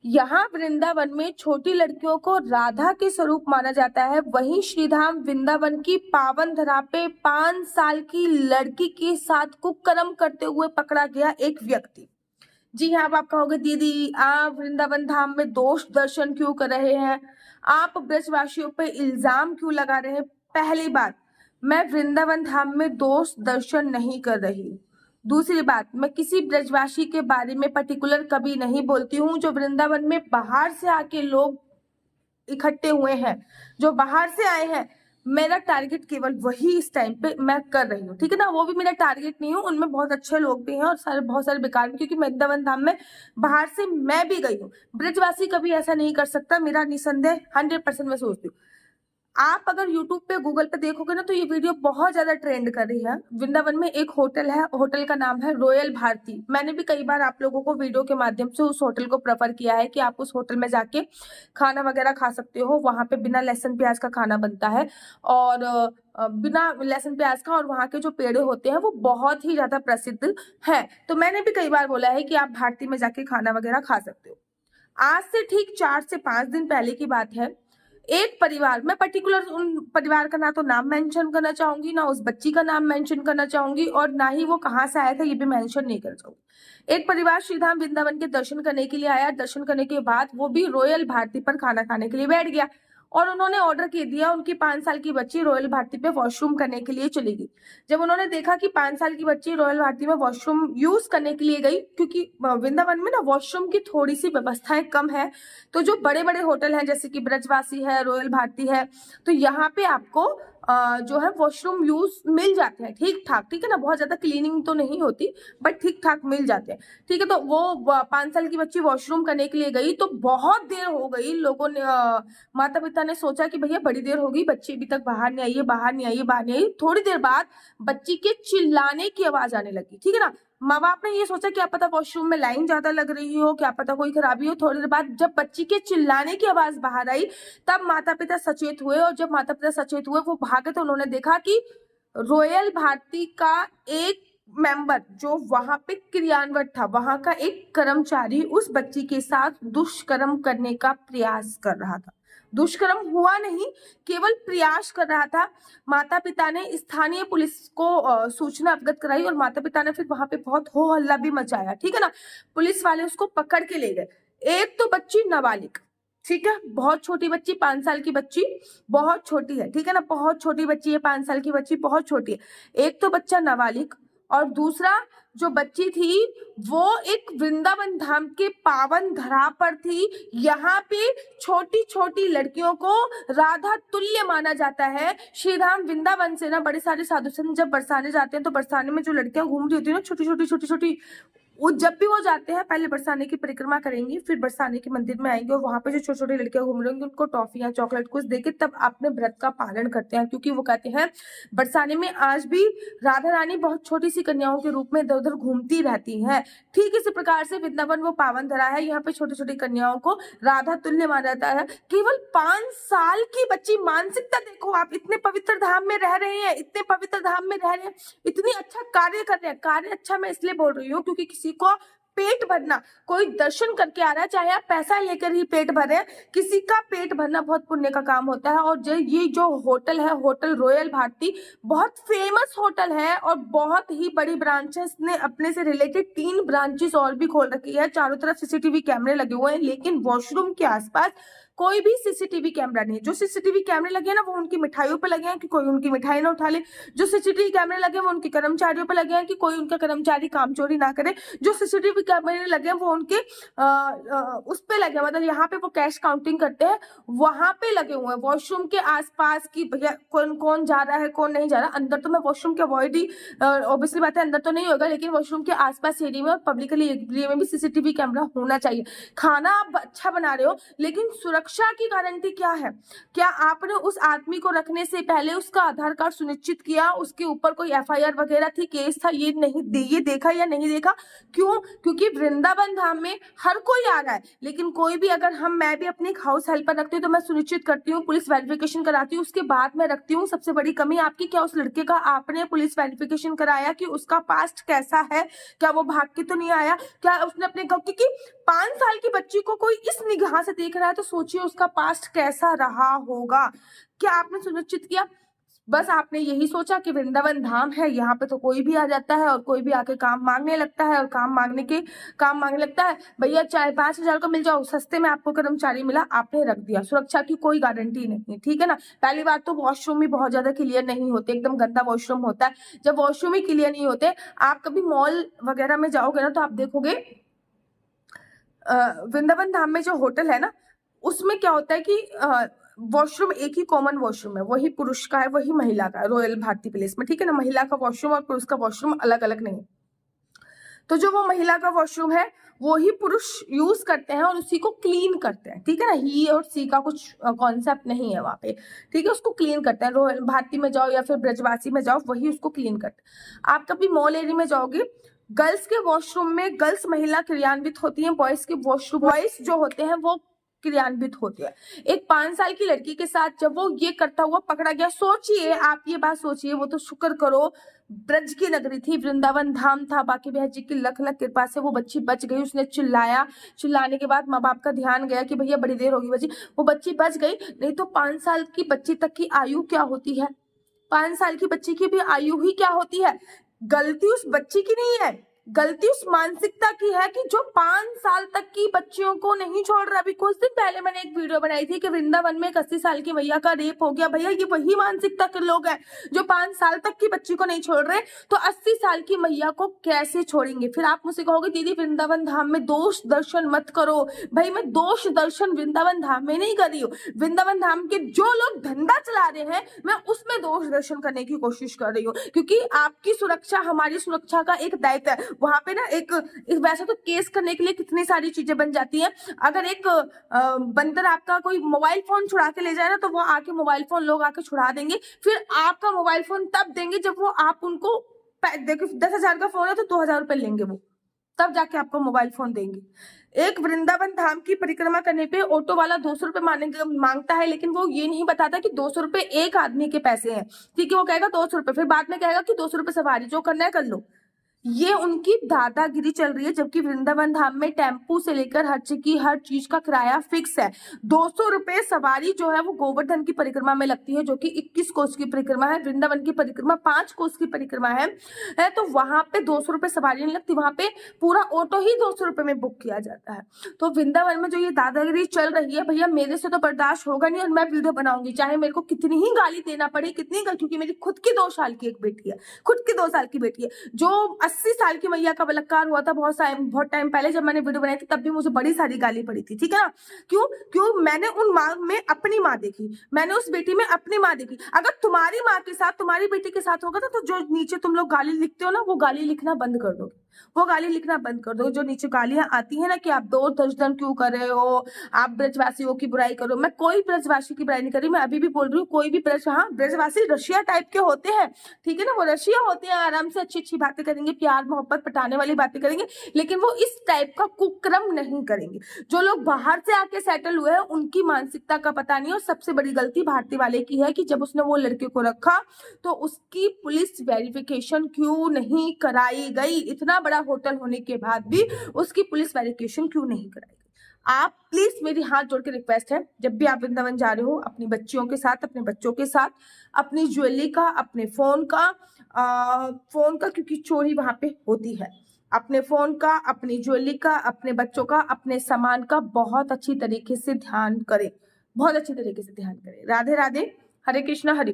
यहाँ वृंदावन में छोटी लड़कियों को राधा के स्वरूप माना जाता है। वहीं श्रीधाम वृंदावन की पावन धरा पे 5 साल की लड़की के साथ कुकर्म करते हुए पकड़ा गया एक व्यक्ति। जी हाँ, अब आप कहोगे दीदी आप वृंदावन धाम में दोष दर्शन क्यों कर रहे हैं, आप ब्रजवासियों पे इल्जाम क्यों लगा रहे हैं। पहली बात, मैं वृंदावन धाम में दोष दर्शन नहीं कर रही। दूसरी बात, मैं किसी ब्रजवासी के बारे में पर्टिकुलर कभी नहीं बोलती हूँ। जो वृंदावन में बाहर से आके लोग इकट्ठे हुए हैं, जो बाहर से आए हैं, मेरा टारगेट केवल वही इस टाइम पे मैं कर रही हूँ, ठीक है ना। वो भी मेरा टारगेट नहीं हूँ, उनमें बहुत अच्छे लोग भी हैं और बहुत सारे बेकार भी, क्योंकि वृंदावन धाम में बाहर से मैं भी गई हूँ। ब्रजवासी कभी ऐसा नहीं कर सकता, मेरा निसंदेह 100% मैं सोचती हूँ। आप अगर YouTube पे गूगल पे देखोगे ना तो ये वीडियो बहुत ज्यादा ट्रेंड कर रही है। वृंदावन में एक होटल है, होटल का नाम है रॉयल भारती। मैंने भी कई बार आप लोगों को वीडियो के माध्यम से उस होटल को प्रेफर किया है कि आप उस होटल में जाके खाना वगैरह खा सकते हो। वहां पे बिना लहसुन प्याज का खाना बनता है और बिना लहसुन प्याज का, और वहां के जो पेड़े होते हैं वो बहुत ही ज्यादा प्रसिद्ध है। तो मैंने भी कई बार बोला है कि आप भारती में जाके खाना वगैरह खा सकते हो। आज से ठीक 4 से 5 दिन पहले की बात है, एक परिवार, मैं पर्टिकुलर उन परिवार का ना तो नाम मेंशन करना चाहूंगी, ना उस बच्ची का नाम मेंशन करना चाहूंगी, और ना ही वो कहाँ से आया था ये भी मेंशन नहीं करना चाहूंगी। एक परिवार श्रीधाम वृंदावन के दर्शन करने के लिए आया। दर्शन करने के बाद वो भी रॉयल भारती पर खाना खाने के लिए बैठ गया और उन्होंने ऑर्डर कर दिया। उनकी 5 साल की बच्ची रॉयल भारती पे वॉशरूम करने के लिए चली गई। जब उन्होंने देखा कि 5 साल की बच्ची रॉयल भारती में वॉशरूम यूज करने के लिए गई, क्योंकि वृंदावन में ना वॉशरूम की थोड़ी सी व्यवस्थाएं कम है, तो जो बड़े बड़े होटल हैं जैसे कि ब्रजवासी है, रॉयल भारती है, तो यहाँ पे आपको जो है वॉशरूम यूज मिल जाते हैं ठीक ठाक, ठीक है ना। बहुत ज्यादा क्लीनिंग तो नहीं होती बट ठीक ठाक मिल जाते हैं, ठीक है। तो वो 5 साल की बच्ची वॉशरूम करने के लिए गई तो बहुत देर हो गई। लोगों ने माता पिता ने सोचा कि भैया बड़ी देर हो गई, बच्ची अभी तक बाहर नहीं आई है, बाहर नहीं आई है, बाहर नहीं आई। थोड़ी देर बाद बच्ची के चिल्लाने की आवाज आने लगी, ठीक है ना। माँ बाप ने ये सोचा क्या पता वॉशरूम में लाइन ज्यादा लग रही हो, क्या पता कोई खराबी हो। थोड़ी देर बाद जब बच्ची के चिल्लाने की आवाज बाहर आई तब माता पिता सचेत हुए, और जब माता पिता सचेत हुए वो भागे तो उन्होंने देखा कि रॉयल भारती का एक मेंबर जो वहां पे क्रियान्वित था, वहां का एक कर्मचारी उस बच्ची के साथ दुष्कर्म करने का प्रयास कर रहा था। दुष्कर्म हुआ नहीं, केवल प्रयास कर रहा था। माता पिता ने स्थानीय पुलिस को सूचना अवगत कराई और माता पिता ने फिर वहां पे बहुत हो हल्ला भी मचाया, ठीक है ना। पुलिस वाले उसको पकड़ के ले गए। एक तो बच्ची नाबालिग, ठीक है, बहुत छोटी बच्ची, 5 साल की बच्ची बहुत छोटी है, ठीक है ना, बहुत छोटी बच्ची है, 5 साल की बच्ची बहुत छोटी है। एक तो बच्चा नाबालिग, और दूसरा जो बच्ची थी वो एक वृंदावन धाम के पावन धरा पर थी। यहाँ पे छोटी छोटी लड़कियों को राधा तुल्य माना जाता है। श्रीधाम वृंदावन से ना बड़े सारे साधु संत जब बरसाने जाते हैं तो बरसाने में जो लड़कियां घूम रही होती है ना, छोटी छोटी, वो जब भी वो जाते हैं पहले बरसाने की परिक्रमा करेंगी, फिर बरसाने के मंदिर में आएंगे और वहां पे जो छोटी छोटी लड़कियां घूम रही होंगी उनको टॉफियां चॉकलेट कुछ देके तब अपने व्रत का पालन करते हैं, क्योंकि वो कहते हैं बरसाने में आज भी राधा रानी बहुत छोटी सी कन्याओं के रूप में इधर उधर घूमती रहती है। ठीक इसी प्रकार से वृंदावन वो पावन धरा है, यहाँ पे छोटी छोटी कन्याओं को राधा तुल्य माना जाता है। केवल 5 साल की बच्ची, मानसिकता देखो आप, इतने पवित्र धाम में रह रहे हैं, इतने पवित्र धाम में रह रहे हैं, इतनी अच्छा कार्य कर रहे हैं। कार्य अच्छा मैं इसलिए बोल रही हूँ क्योंकि किसी को पेट भरना, कोई दर्शन करके आ रहा है, चाहे आप पैसा लेकर ही पेट भरे, किसी का पेट भरना बहुत पुण्य का काम होता है। और ये जो होटल है, होटल रॉयल भारती, बहुत फेमस होटल है और बहुत ही बड़ी ब्रांचेस ने अपने से रिलेटेड 3 ब्रांचेस और भी खोल रखी है। चारों तरफ सीसीटीवी कैमरे लगे हुए हैं, लेकिन वॉशरूम के आसपास कोई भी सीसीटीवी कैमरा नहीं। जो सीसीटीवी कैमरे लगे हैं ना वो उनकी मिठाइयों पे लगे हैं कि कोई उनकी मिठाई ना उठा ले। जो सीसीटीवी कैमरे लगे हैं वो उनके कर्मचारियों पे लगे हैं कि कोई उनका कर्मचारी काम चोरी ना करे। जो सीसीटीवी कैमरे लगे हैं वो उनके उस पे लगे, मतलब यहाँ पे वो कैश काउंटिंग करते हैं वहां पे लगे हुए हैं। वॉशरूम के आसपास की भैया कौन कौन जा रहा है कौन नहीं जा रहा, अंदर तो मैं वॉशरूम के अवॉइड ही, ऑब्वियसली बात है अंदर तो नहीं होगा, लेकिन वॉशरूम के आसपास एरिया में और पब्लिकली एरिया में भी सीसीटीवी कैमरा होना चाहिए। खाना आप अच्छा बना रहे हो लेकिन सुरक्षा की गारंटी क्या है? क्या आपने उस आदमी को रखने से पहले उसका आधार कार्ड सुनिश्चित किया, उसके ऊपर कोई एफआईआर वगैरह थी, केस था, ये नहीं ये देखा या नहीं देखा? क्यों? क्योंकि वृंदावन धाम में हर कोई आ रहा है, लेकिन कोई भी अगर मैं भी अपनी हाउस हेल्पर रखती हूँ तो मैं सुनिश्चित करती हूँ, पुलिस वेरिफिकेशन कराती हूँ, उसके बाद मैं रखती हूँ। सबसे बड़ी कमी आपकी क्या उस लड़के का आपने पुलिस वेरिफिकेशन कराया कि उसका पास्ट कैसा है, क्या वो भाग के तो नहीं आया, क्या उसने अपने, क्योंकि 5 साल की बच्ची को कोई इस निगाह से देख रहा है तो सोचिए उसका पास्ट कैसा रहा होगा। क्या आपने सुनिश्चित किया? बस आपने यही सोचा कि वृंदावन धाम है, यहाँ पे तो कोई भी आ जाता है और कोई भी आके काम मांगने लगता है और काम मांगने लगता है। भैया चाहे 5,000 का मिल जाओ, सस्ते में आपको कर्मचारी मिला, आपने रख दिया। सुरक्षा की कोई गारंटी नहीं है, ठीक है ना। पहली बात तो वॉशरूम भी बहुत ज्यादा क्लियर नहीं होते, एकदम गंदा वॉशरूम होता है। जब वॉशरूम ही क्लियर नहीं होते, आप कभी मॉल वगैरह में जाओगे ना तो आप देखोगे वृंदावन धाम में जो होटल है ना, उसमें क्या होता है कि वॉशरूम एक ही कॉमन वॉशरूम है, वही पुरुष का है वही महिला का है, रॉयल भारती पैलेस में, ठीक है ना। महिला का वॉशरूम और पुरुष का वॉशरूम अलग अलग नहीं है। तो जो वो महिला का वॉशरूम है वो ही पुरुष यूज करते हैं और उसी को क्लीन करते हैं, ठीक है ना। ही और सी का कुछ कॉन्सेप्ट नहीं है वहां पे, ठीक है। उसको क्लीन करते हैं। रॉयल भारती में जाओ या फिर ब्रजवासी में जाओ, वही उसको क्लीन करते हैं। आप कभी मॉल एरिया में जाओगे, गर्ल्स के वॉशरूम में गर्ल्स महिला क्रियान्वित होती है, बॉयज के वॉशरूम बॉयज जो होते हैं वो क्रियान्वित होते हैं। एक 5 साल की लड़की के साथ जब वो ये करता हुआ पकड़ा गया, सोचिए आप ये बात सोचिए, वो तो शुक्र करो ब्रज की नगरी थी, वृंदावन धाम था, बाकी बहन जी की लख लख कृपा से वो बच्ची बच गई। उसने चिल्लाया, चिल्लाने के बाद माँ बाप का ध्यान गया कि भैया बड़ी देर होगी बची, वो बच्ची बच गई। नहीं तो 5 साल की बच्ची तक की आयु क्या होती है? 5 साल की बच्ची की भी आयु ही क्या होती है? गलती उस बच्ची की नहीं है, गलती उस मानसिकता की है कि जो 5 साल तक की बच्चियों को नहीं छोड़ रहा। अभी कुछ दिन पहले मैंने एक वीडियो बनाई थी कि वृंदावन में एक 80 साल की भैया का रेप हो गया। भैया ये वही मानसिकता के लोग हैं जो 5 साल तक की बच्ची को नहीं छोड़ रहे, तो 80 साल की मैया को कैसे छोड़ेंगे? फिर आप मुझसे कहोगे दीदी वृंदावन धाम में दोष दर्शन मत करो। भाई मैं दोष दर्शन वृंदावन धाम में नहीं कर रही हूँ। वृंदावन धाम के जो लोग धंधा चला रहे हैं मैं उसमें दोष दर्शन करने की कोशिश कर रही हूँ, क्योंकि आपकी सुरक्षा हमारी सुरक्षा का एक दायित्व है। वहां पे ना एक वैसे तो केस करने के लिए कितनी सारी चीजें बन जाती हैं। अगर एक बंदर आपका कोई मोबाइल फोन छुड़ा के ले जाए ना, तो वो आके मोबाइल फोन लोग आके छुड़ा देंगे। फिर आपका मोबाइल फोन तब देंगे जब वो आप उनको देखो 10,000 का फोन है तो 2,000 रुपए लेंगे, वो तब जाके आपको मोबाइल फोन देंगे। एक वृंदावन धाम की परिक्रमा करने पे ऑटो वाला 200 रुपए मांगता है, लेकिन वो ये नहीं बताता कि 200 रुपए एक आदमी के पैसे हैं, ठीक है। वो कहेगा 200 रुपए, फिर बाद में कहेगा कि 200 रुपए सवारी, जो करना है कर लो। ये उनकी दादागिरी चल रही है, जबकि वृंदावन धाम में टेम्पू से लेकर हर चीज का किराया फिक्स है। 200 रुपए सवारी जो है वो गोवर्धन की परिक्रमा में लगती है, जो कि 21 कोस की परिक्रमा है। वृंदावन की परिक्रमा 5 कोस की परिक्रमा है, तो वहां पे 200 रुपए सवारी नहीं लगती, वहां पे पूरा ऑटो ही 200 रुपए में बुक किया जाता है। तो वृंदावन में जो ये दादागिरी चल रही है भैया, मेरे से तो बर्दाश्त होगा नहीं और मैं वीडियो बनाऊंगी, चाहे मेरे को कितनी ही गाली देना पड़े, क्योंकि मेरी खुद की 2 साल की एक बेटी है, खुद की 2 साल की बेटी है। जो 80 साल की मैया का बलात्कार हुआ था बहुत टाइम पहले, जब मैंने वीडियो बनाई थी तब भी मुझे बड़ी सारी गाली पड़ी थी, ठीक है ना। क्यों मैंने उन माँ में अपनी माँ देखी, मैंने उस बेटी में अपनी माँ देखी। अगर तुम्हारी माँ के साथ तुम्हारी बेटी के साथ होगा तो जो नीचे तुम लोग गाली लिखते हो ना, वो गाली लिखना बंद कर दोगे, वो गाली लिखना बंद कर दो। जो नीचे गालियां आती है ना कि आप दो दर्शन क्यों कर रहे हो, आप ब्रजवासियों की बुराई करो, मैं कोई ब्रजवासी की बुराई नहीं कर रही, मैं अभी भी बोल रही हूँ कोई भी ब्रजवासी रशिया टाइप के होते हैं, ठीक है ना। वो रशिया होते हैं, आराम से अच्छी अच्छी बातें करेंगे, प्यार मोहब्बत पटाने वाली बातें करेंगे, लेकिन वो इस टाइप का कुक्रम नहीं करेंगे। जो लोग बाहर से आके सेटल हुए हैं उनकी मानसिकता का पता नहीं। और सबसे बड़ी गलती भारती वाले की है कि जब उसने वो लड़के को रखा तो उसकी पुलिस वेरिफिकेशन क्यों नहीं कराई गई? इतना बड़ा होटल होने के बाद भी उसकी पुलिस वेरिफिकेशन क्यों नहीं कराई गई? आप प्लीज, मेरी हाथ जोड़ के रिक्वेस्ट है, जब भी आप वृंदावन जा रहे हो अपनी बच्चियों के साथ, अपने बच्चों के साथ, अपनी ज्वेलरी का, अपने फोन का, क्योंकि चोरी वहां पे होती है, अपने फोन का, अपनी ज्वेलरी का, अपने बच्चों का, अपने सामान का बहुत अच्छी तरीके से ध्यान करें, बहुत अच्छी तरीके से ध्यान करें। राधे राधे, हरे कृष्णा, हरे